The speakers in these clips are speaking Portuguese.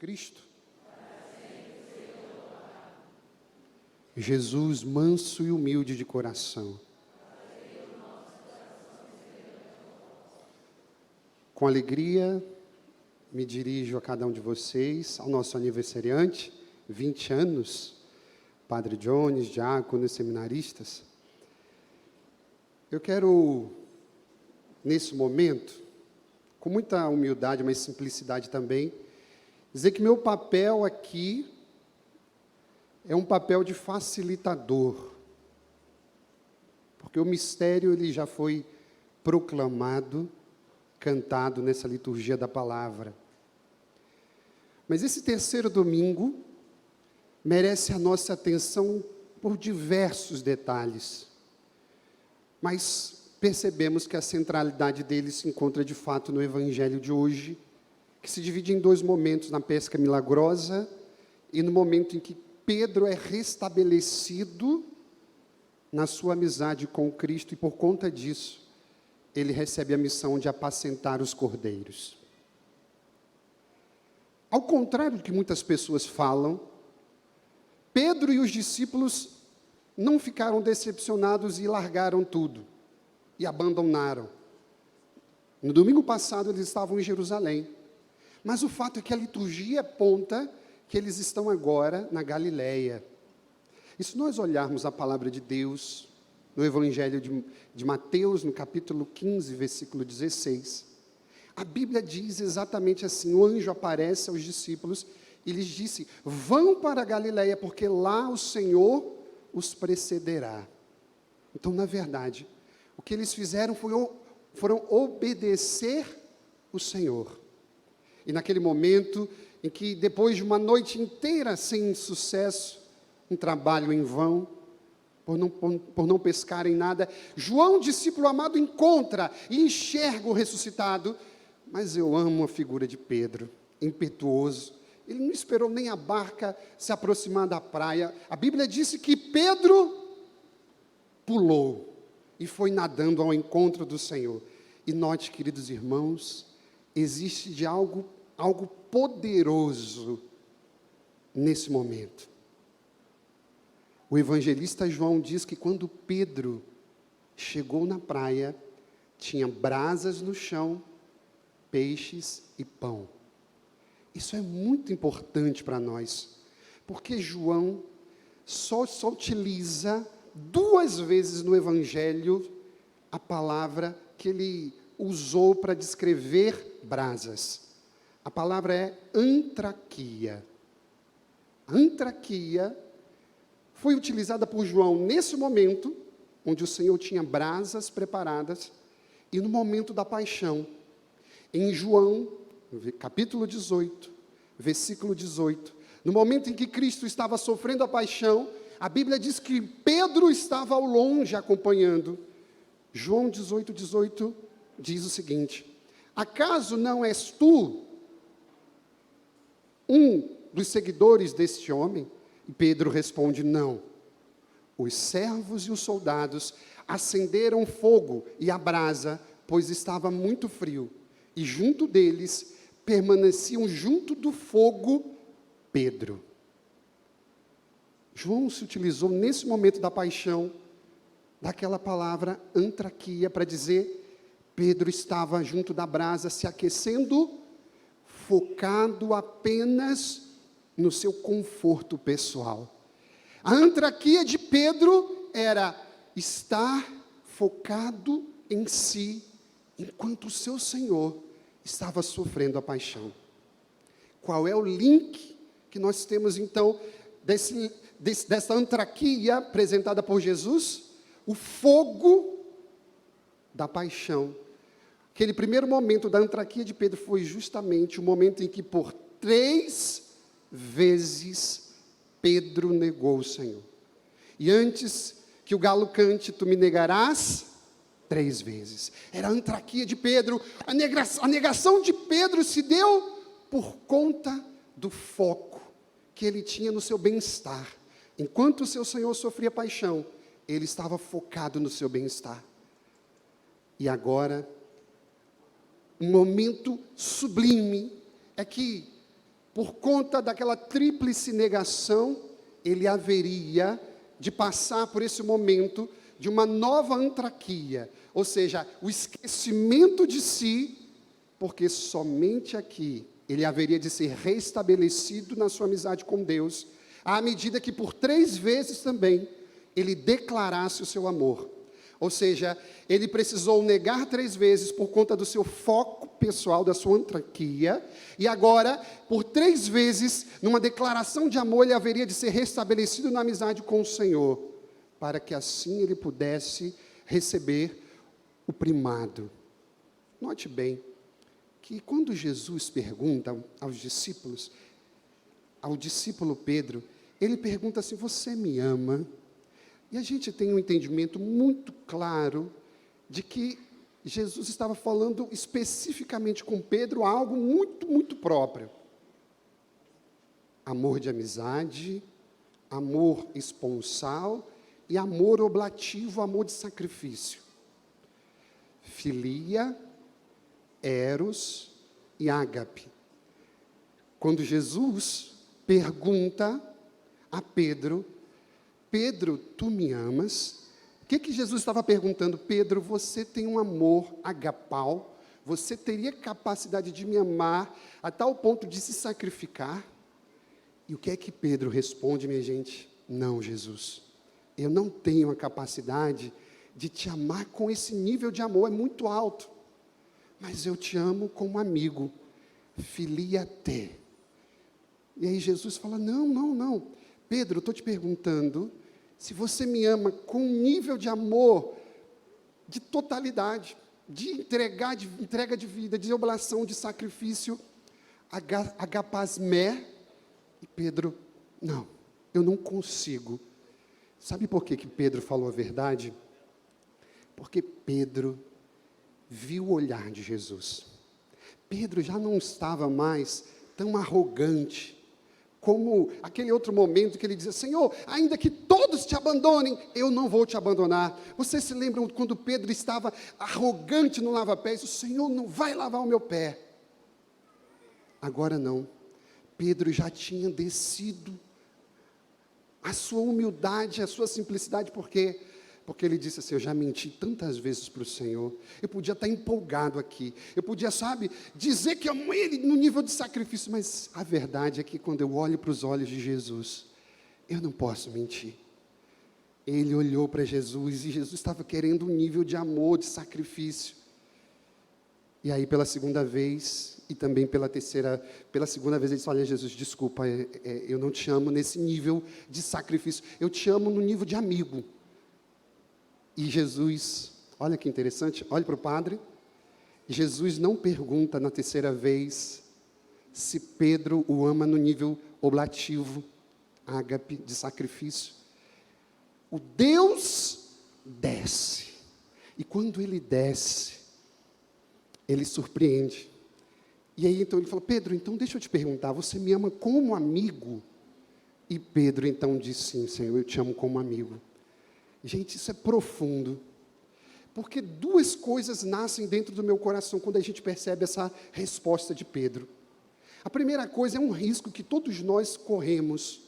Cristo. Jesus, manso e humilde de coração. Com alegria, me dirijo a cada um de vocês, ao nosso aniversariante, 20 anos, Padre Jones, diáconos, seminaristas. Eu quero, nesse momento, com muita humildade, mas simplicidade também, dizer que meu papel aqui é um papel de facilitador, porque o mistério ele já foi proclamado, cantado nessa liturgia da palavra. Mas esse terceiro domingo merece a nossa atenção por diversos detalhes, mas percebemos que a centralidade dele se encontra de fato no Evangelho de hoje, que se divide em dois momentos, na pesca milagrosa e no momento em que Pedro é restabelecido na sua amizade com Cristo e por conta disso, ele recebe a missão de apacentar os cordeiros. Ao contrário do que muitas pessoas falam, Pedro e os discípulos não ficaram decepcionados e largaram tudo, e abandonaram. No domingo passado eles estavam em Jerusalém, mas o fato é que a liturgia aponta que eles estão agora na Galileia. E se nós olharmos a palavra de Deus, no Evangelho de Mateus, no capítulo 15, versículo 16, a Bíblia diz exatamente assim, o anjo aparece aos discípulos e lhes disse, vão para a Galileia, porque lá o Senhor os precederá. Então, na verdade, o que eles fizeram foram obedecer o Senhor. E naquele momento em que, depois de uma noite inteira sem sucesso, um trabalho em vão, por não pescarem nada, João, discípulo amado, encontra e enxerga o ressuscitado. Mas eu amo a figura de Pedro, impetuoso. Ele não esperou nem a barca se aproximar da praia. A Bíblia disse que Pedro pulou e foi nadando ao encontro do Senhor. E note, queridos irmãos, existe de algo poderoso nesse momento. O evangelista João diz que quando Pedro chegou na praia, tinha brasas no chão, peixes e pão. Isso é muito importante para nós, porque João só utiliza 2 vezes no Evangelho a palavra que ele usou para descrever brasas. A palavra é antraquia. Antraquia foi utilizada por João nesse momento, onde o Senhor tinha brasas preparadas, e no momento da paixão. Em João, capítulo 18, versículo 18, no momento em que Cristo estava sofrendo a paixão, a Bíblia diz que Pedro estava ao longe acompanhando. João 18, 18 diz o seguinte, acaso não és tu um dos seguidores deste homem? E Pedro responde, não. Os servos e os soldados acenderam fogo e a brasa, pois estava muito frio. E junto deles, permaneciam junto do fogo, Pedro. João se utilizou nesse momento da paixão, daquela palavra antraquia, para dizer, Pedro estava junto da brasa, se aquecendo, focado apenas no seu conforto pessoal. A antraquia de Pedro era estar focado em si, enquanto o seu Senhor estava sofrendo a paixão. Qual é o link que nós temos, então, dessa antraquia apresentada por Jesus? O fogo da paixão. Aquele primeiro momento da antraquia de Pedro foi justamente o momento em que, por 3 vezes, Pedro negou o Senhor. E antes que o galo cante, tu me negarás 3 vezes. Era a antraquia de Pedro. A negação de Pedro se deu por conta do foco que ele tinha no seu bem-estar. Enquanto o seu Senhor sofria paixão, ele estava focado no seu bem-estar. E agora, um momento sublime é que por conta daquela tríplice negação, ele haveria de passar por esse momento de uma nova antraquia, ou seja, o esquecimento de si, porque somente aqui ele haveria de ser restabelecido na sua amizade com Deus, à medida que por 3 vezes também ele declarasse o seu amor. Ou seja, ele precisou negar 3 vezes por conta do seu foco pessoal, da sua antraquia, e agora, por 3 vezes, numa declaração de amor, ele haveria de ser restabelecido na amizade com o Senhor, para que assim ele pudesse receber o primado. Note bem, que quando Jesus pergunta aos discípulos, ao discípulo Pedro, ele pergunta assim: você me ama? E a gente tem um entendimento muito claro de que Jesus estava falando especificamente com Pedro algo muito, muito próprio. Amor de amizade, amor esponsal e amor oblativo, amor de sacrifício. Filia, eros e ágape. Quando Jesus pergunta a Pedro: Pedro, tu me amas? O que Jesus estava perguntando? Pedro, você tem um amor agapau? Você teria capacidade de me amar a tal ponto de se sacrificar? E o que é que Pedro responde, minha gente? Não, Jesus, eu não tenho a capacidade de te amar com esse nível de amor, é muito alto. Mas eu te amo como amigo, filia te. E aí Jesus fala: não, Pedro, eu estou te perguntando se você me ama com um nível de amor, de totalidade, de entrega de vida, de oblação, de sacrifício, agapasmé. E Pedro: não, eu não consigo. Sabe por que Pedro falou a verdade? Porque Pedro viu o olhar de Jesus. Pedro já não estava mais tão arrogante, como aquele outro momento que ele dizia: Senhor, ainda que todos te abandonem, eu não vou te abandonar. Vocês se lembram quando Pedro estava arrogante no lava-pés? O Senhor não vai lavar o meu pé. Agora não. Pedro já tinha descido a sua humildade, a sua simplicidade, porque ele disse assim: eu já menti tantas vezes para o Senhor, eu podia estar empolgado aqui, eu podia, dizer que amo Ele no nível de sacrifício, mas a verdade é que quando eu olho para os olhos de Jesus, eu não posso mentir. Ele olhou para Jesus, e Jesus estava querendo um nível de amor, de sacrifício. E aí pela segunda vez, e também pela segunda vez ele disse: olha Jesus, desculpa, eu não te amo nesse nível de sacrifício, eu te amo no nível de amigo. E Jesus, olha que interessante, olha para o padre, Jesus não pergunta na terceira vez se Pedro o ama no nível oblativo, ágape, de sacrifício. O Deus desce, e quando ele desce, ele surpreende. E aí então ele fala: Pedro, então deixa eu te perguntar, você me ama como amigo? E Pedro então diz: sim, Senhor, eu te amo como amigo. Gente, isso é profundo, porque 2 coisas nascem dentro do meu coração quando a gente percebe essa resposta de Pedro. A primeira coisa é um risco que todos nós corremos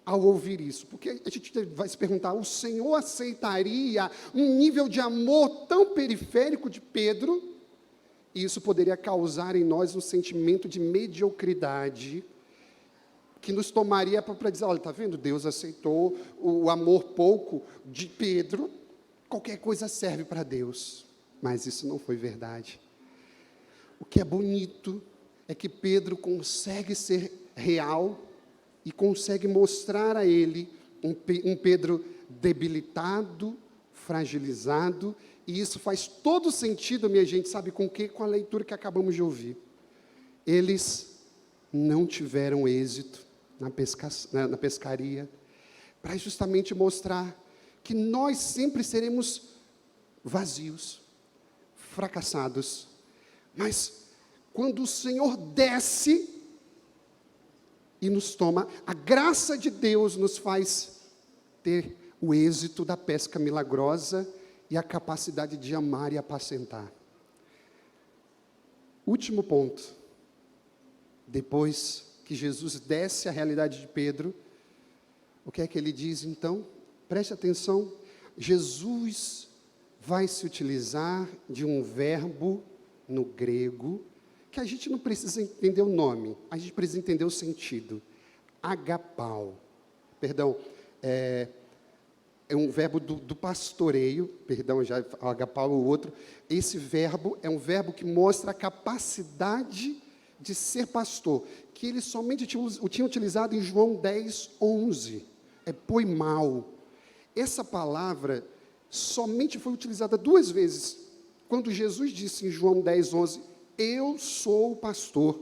ao ouvir isso, porque a gente vai se perguntar: o Senhor aceitaria um nível de amor tão periférico de Pedro? E isso poderia causar em nós um sentimento de mediocridade, que nos tomaria para dizer: olha, está vendo, Deus aceitou o amor pouco de Pedro, qualquer coisa serve para Deus. Mas isso não foi verdade. O que é bonito é que Pedro consegue ser real e consegue mostrar a ele um Pedro debilitado, fragilizado, e isso faz todo sentido, minha gente, sabe com o quê? Com a leitura que acabamos de ouvir. Eles não tiveram êxito na pescaria, para justamente mostrar que nós sempre seremos vazios, fracassados, mas quando o Senhor desce e nos toma, a graça de Deus nos faz ter o êxito da pesca milagrosa e a capacidade de amar e apacentar. Último ponto. Depois que Jesus desce à realidade de Pedro, o que é que ele diz então? Preste atenção, Jesus vai se utilizar de um verbo no grego, que a gente não precisa entender o nome, a gente precisa entender o sentido. Agapau, perdão, é um verbo do pastoreio, perdão, já agapau é o outro. Esse verbo é um verbo que mostra a capacidade de ser pastor, que ele somente tinha utilizado em João 10, 11, é poimal. Essa palavra somente foi utilizada 2 vezes, quando Jesus disse em João 10, 11, eu sou o pastor.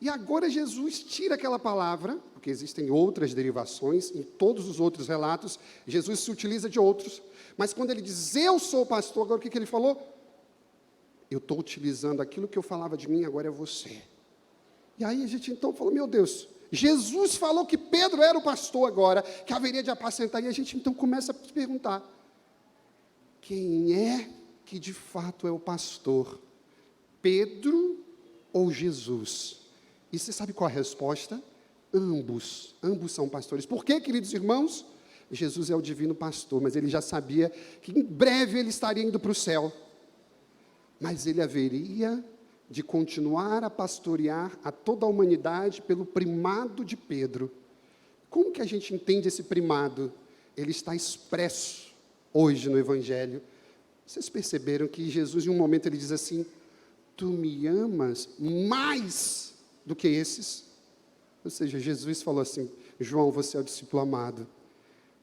E agora Jesus tira aquela palavra, porque existem outras derivações, em todos os outros relatos, Jesus se utiliza de outros, mas quando ele diz, eu sou o pastor, agora o que ele falou? Eu estou utilizando aquilo que eu falava de mim, agora é você. E aí a gente então falou, meu Deus, Jesus falou que Pedro era o pastor agora, que haveria de apacentar, e a gente então começa a se perguntar, quem é que de fato é o pastor? Pedro ou Jesus? E você sabe qual a resposta? Ambos são pastores. Por quê, queridos irmãos? Jesus é o divino pastor, mas ele já sabia que em breve ele estaria indo para o céu. Mas ele haveria de continuar a pastorear a toda a humanidade pelo primado de Pedro. Como que a gente entende esse primado? Ele está expresso hoje no Evangelho. Vocês perceberam que Jesus, em um momento, ele diz assim, tu me amas mais do que esses? Ou seja, Jesus falou assim, João, você é o discípulo amado,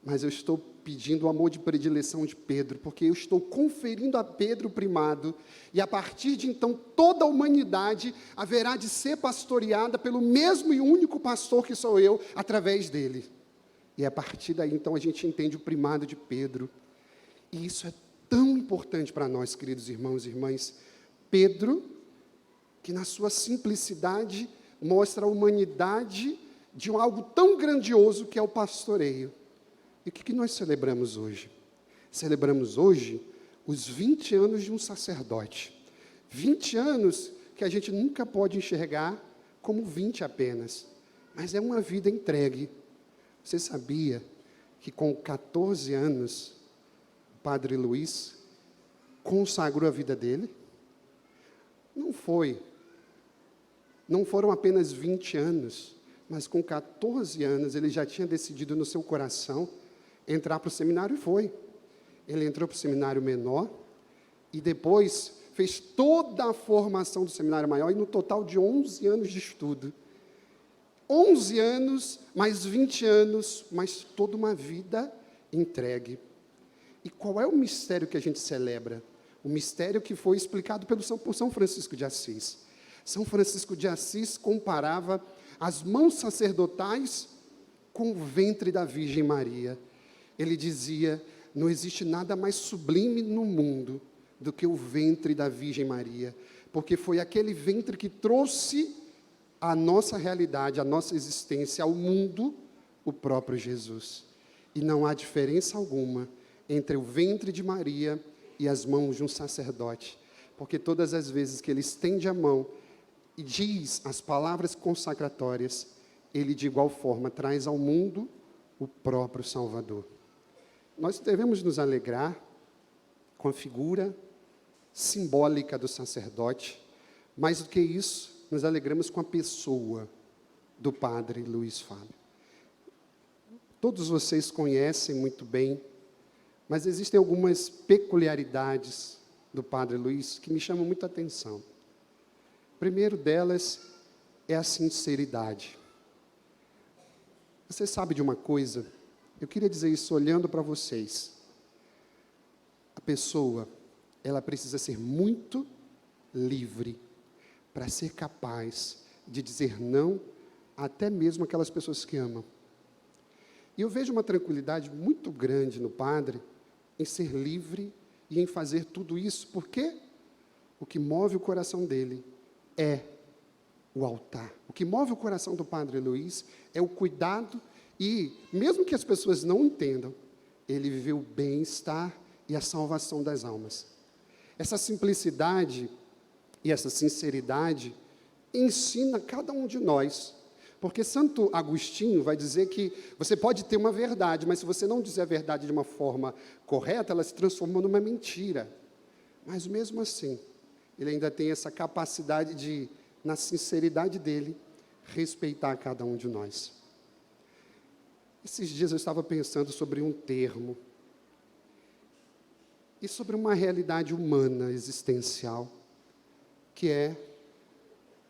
mas eu estou pedindo o amor de predileção de Pedro, porque eu estou conferindo a Pedro o primado, e a partir de então, toda a humanidade haverá de ser pastoreada pelo mesmo e único pastor que sou eu, através dele. E a partir daí, então, a gente entende o primado de Pedro. E isso é tão importante para nós, queridos irmãos e irmãs. Pedro, que na sua simplicidade mostra a humanidade de algo tão grandioso que é o pastoreio. E o que nós celebramos hoje? Celebramos hoje os 20 anos de um sacerdote. 20 anos que a gente nunca pode enxergar como 20 apenas, mas é uma vida entregue. Você sabia que com 14 anos, o Padre Luiz consagrou a vida dele? Não foram apenas 20 anos, mas com 14 anos ele já tinha decidido no seu coração entrar para o seminário e foi. Ele entrou para o seminário menor e depois fez toda a formação do seminário maior, e no total de 11 anos de estudo. 11 anos, mais 20 anos, mais toda uma vida entregue. E qual é o mistério que a gente celebra? O mistério que foi explicado por São Francisco de Assis. São Francisco de Assis comparava as mãos sacerdotais com o ventre da Virgem Maria. Ele dizia, não existe nada mais sublime no mundo do que o ventre da Virgem Maria, porque foi aquele ventre que trouxe à nossa realidade, à nossa existência, ao mundo, o próprio Jesus. E não há diferença alguma entre o ventre de Maria e as mãos de um sacerdote, porque todas as vezes que ele estende a mão e diz as palavras consagratórias, ele de igual forma traz ao mundo o próprio Salvador. Nós devemos nos alegrar com a figura simbólica do sacerdote, mais do que isso, nos alegramos com a pessoa do Padre Luiz Fábio. Todos vocês conhecem muito bem, mas existem algumas peculiaridades do Padre Luiz que me chamam muita atenção. O primeiro delas é a sinceridade. Você sabe de uma coisa? Eu queria dizer isso olhando para vocês. A pessoa, ela precisa ser muito livre para ser capaz de dizer não, até mesmo aquelas pessoas que amam. E eu vejo uma tranquilidade muito grande no padre em ser livre e em fazer tudo isso, porque o que move o coração dele é o altar. O que move o coração do Padre Luiz é o cuidado e, mesmo que as pessoas não entendam, ele viveu o bem-estar e a salvação das almas. Essa simplicidade e essa sinceridade ensina cada um de nós, Porque Santo Agostinho vai dizer que você pode ter uma verdade, mas se você não dizer a verdade de uma forma correta, ela se transforma numa mentira. Mas mesmo assim, ele ainda tem essa capacidade de, na sinceridade dele, respeitar cada um de nós. Esses dias eu estava pensando sobre um termo e sobre uma realidade humana, existencial, que é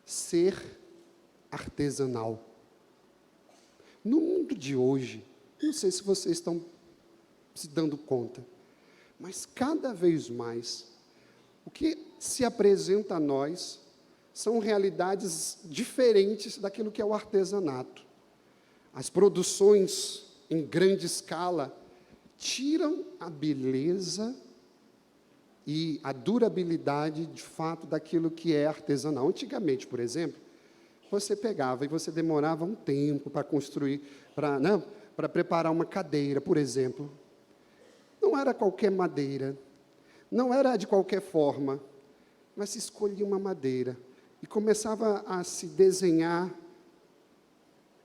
ser artesanal. No mundo de hoje, não sei se vocês estão se dando conta, mas cada vez mais, o que se apresenta a nós são realidades diferentes daquilo que é o artesanato. As produções em grande escala tiram a beleza e a durabilidade, de fato, daquilo que é artesanal. Antigamente, por exemplo, você pegava e você demorava um tempo para construir, para preparar uma cadeira, por exemplo. Não era qualquer madeira, não era de qualquer forma, mas se escolhia uma madeira e começava a se desenhar,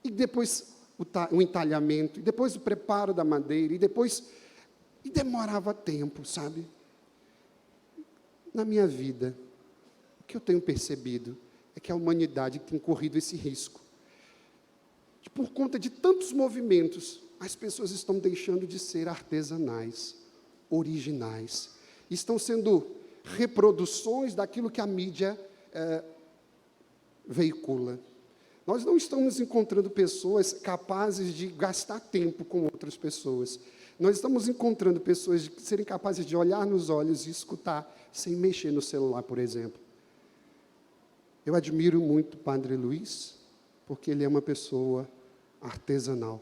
e depois o entalhamento, e depois o preparo da madeira, e demorava tempo, sabe? Na minha vida, o que eu tenho percebido é que a humanidade tem corrido esse risco. Por conta de tantos movimentos, as pessoas estão deixando de ser artesanais, originais. Estão sendo reproduções daquilo que a mídia veicula. Nós não estamos encontrando pessoas capazes de gastar tempo com outras pessoas. Nós estamos encontrando pessoas que serem capazes de olhar nos olhos e escutar, sem mexer no celular, por exemplo. Eu admiro muito o Padre Luiz, porque ele é uma pessoa artesanal.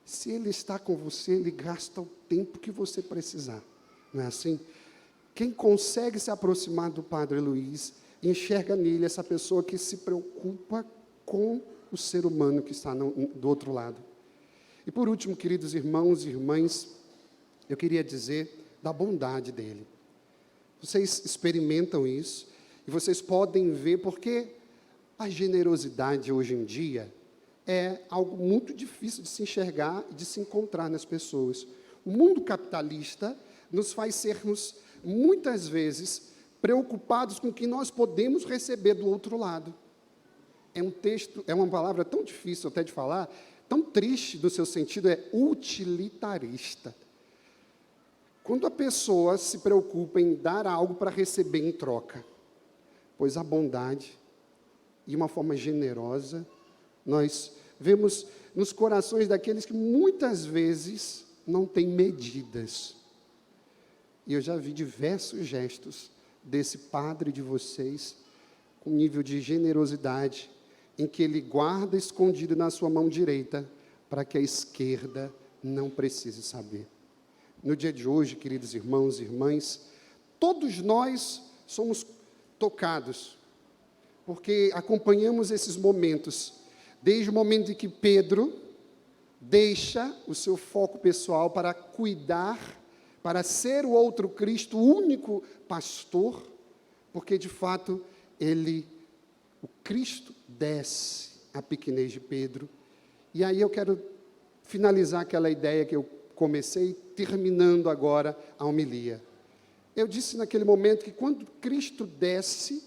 Se ele está com você, ele gasta o tempo que você precisar. Não é assim? Quem consegue se aproximar do Padre Luiz, enxerga nele essa pessoa que se preocupa com o ser humano que está do outro lado. E por último, queridos irmãos e irmãs, eu queria dizer da bondade dele. Vocês experimentam isso, e vocês podem ver porque a generosidade hoje em dia é algo muito difícil de se enxergar e de se encontrar nas pessoas. O mundo capitalista nos faz sermos, muitas vezes, preocupados com o que nós podemos receber do outro lado. É uma palavra tão difícil até de falar, tão triste no seu sentido, é utilitarista. Quando a pessoa se preocupa em dar algo para receber em troca, pois a bondade, e uma forma generosa, nós vemos nos corações daqueles que muitas vezes não têm medidas. E eu já vi diversos gestos desse padre de vocês, com nível de generosidade, em que ele guarda escondido na sua mão direita, para que a esquerda não precise saber. No dia de hoje, queridos irmãos e irmãs, todos nós somos tocados, porque acompanhamos esses momentos, desde o momento em que Pedro deixa o seu foco pessoal para cuidar, para ser o outro Cristo, o único pastor, porque de fato o Cristo desce a pequenez de Pedro. E aí eu quero finalizar aquela ideia que eu comecei, terminando agora a homilia. Eu disse naquele momento que quando Cristo desce,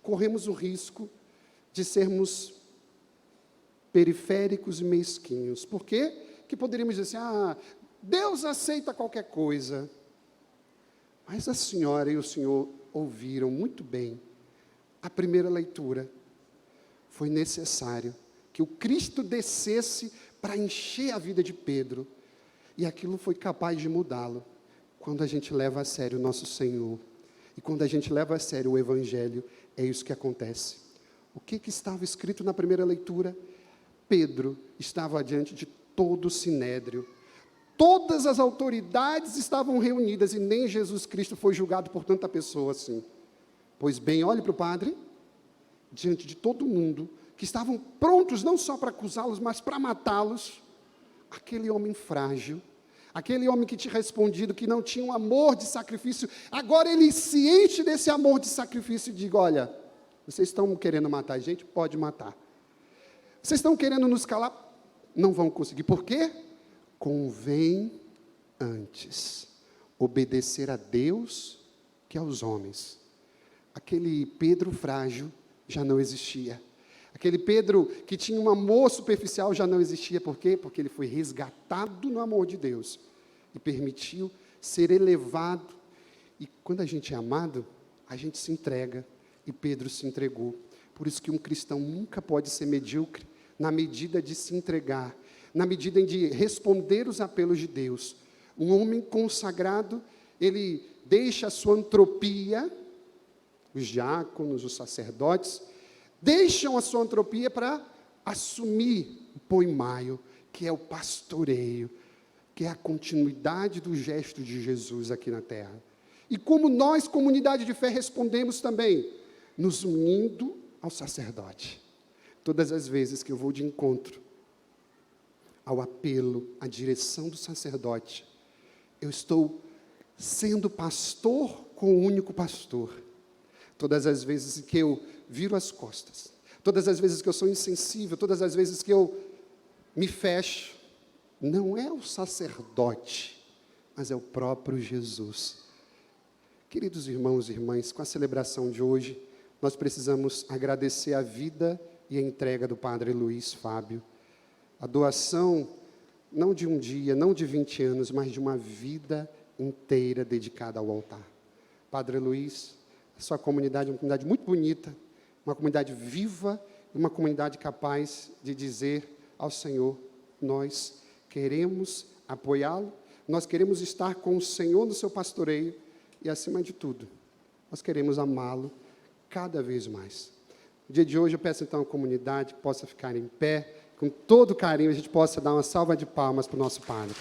corremos o risco de sermos periféricos e mesquinhos. Por quê? Que poderíamos dizer assim, Deus aceita qualquer coisa. Mas a senhora e o senhor ouviram muito bem a primeira leitura. Foi necessário que o Cristo descesse para encher a vida de Pedro. E aquilo foi capaz de mudá-lo. Quando a gente leva a sério o nosso Senhor, e quando a gente leva a sério o Evangelho, é isso que acontece. O que estava escrito na primeira leitura? Pedro estava diante de todo o sinédrio. Todas as autoridades estavam reunidas, e nem Jesus Cristo foi julgado por tanta pessoa assim. Pois bem, olhe para o Padre, diante de todo mundo, que estavam prontos não só para acusá-los, mas para matá-los, aquele homem frágil, aquele homem que tinha respondido que não tinha um amor de sacrifício, agora ele se enche desse amor de sacrifício e diz, olha, vocês estão querendo matar a gente? Pode matar. Vocês estão querendo nos calar? Não vão conseguir. Por quê? Convém antes obedecer a Deus que aos homens. Aquele Pedro frágil já não existia. Aquele Pedro que tinha um amor superficial já não existia. Por quê? Porque ele foi resgatado no amor de Deus e permitiu ser elevado. E quando a gente é amado, a gente se entrega. E Pedro se entregou. Por isso que um cristão nunca pode ser medíocre na medida de se entregar, na medida de responder os apelos de Deus. Um homem consagrado, ele deixa a sua antropia, os diáconos, os sacerdotes, deixam a sua antropia para assumir o poimaio, que é o pastoreio, que é a continuidade do gesto de Jesus aqui na terra. E como nós, comunidade de fé, respondemos também? Nos unindo ao sacerdote. Todas as vezes que eu vou de encontro ao apelo, à direção do sacerdote, eu estou sendo pastor com o único pastor. Todas as vezes que eu viro as costas, todas as vezes que eu sou insensível, todas as vezes que eu me fecho, não é o sacerdote, mas é o próprio Jesus. Queridos irmãos e irmãs, com a celebração de hoje, nós precisamos agradecer a vida e a entrega do Padre Luiz Fábio. A doação, não de um dia, não de 20 anos, mas de uma vida inteira dedicada ao altar. Padre Luiz, a sua comunidade é uma comunidade muito bonita, uma comunidade viva, uma comunidade capaz de dizer ao Senhor, nós queremos apoiá-lo, nós queremos estar com o Senhor no seu pastoreio e, acima de tudo, nós queremos amá-lo cada vez mais. No dia de hoje, eu peço então à comunidade que possa ficar em pé, com todo carinho, a gente possa dar uma salva de palmas para o nosso Padre.